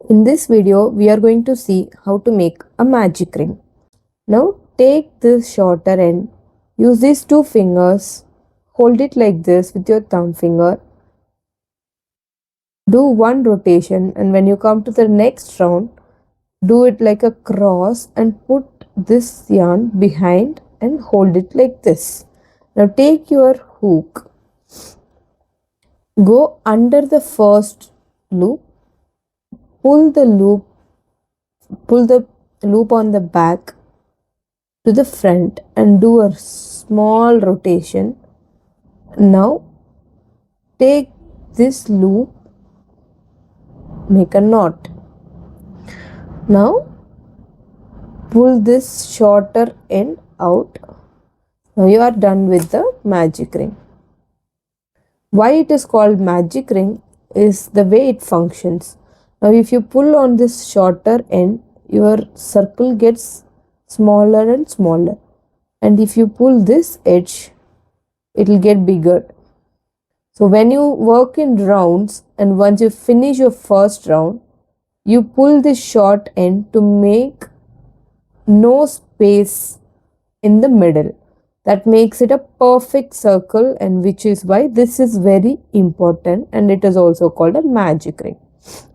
In this video, we are going to see how to make a magic ring. Now take this shorter end, use these two fingers, hold it like this with your thumb finger, do one rotation, and when you come to the next round, do it like a cross and put this yarn behind and hold it like this. Now take your hook, go under the first loop, pull the loop on the back to the front and do a small rotation. Now take this loop, make a knot. Now pull this shorter end out. Now you are done with the magic ring. Why it is called magic ring is the way it functions. Now if you pull on this shorter end, your circle gets smaller and smaller, and if you pull this edge, it will get bigger. So when you work in rounds and once you finish your first round, you pull this short end to make no space in the middle. That makes it a perfect circle, and which is why this is very important, and it is also called a magic ring.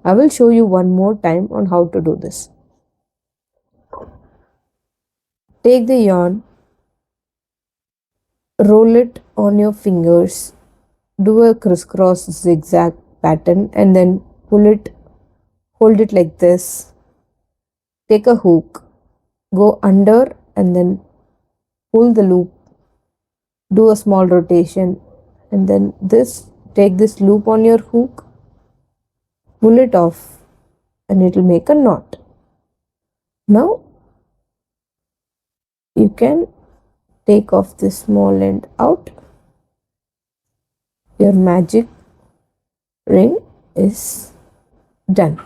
I will show you one more time on how to do this. Take the yarn, roll it on your fingers, do a crisscross zigzag pattern, and then pull it, hold it like this. Take a hook, go under and then pull the loop, do a small rotation, and then take this loop on your hook, pull it off, and it will make a knot. Now you can take off this small end out. Your magic ring is done.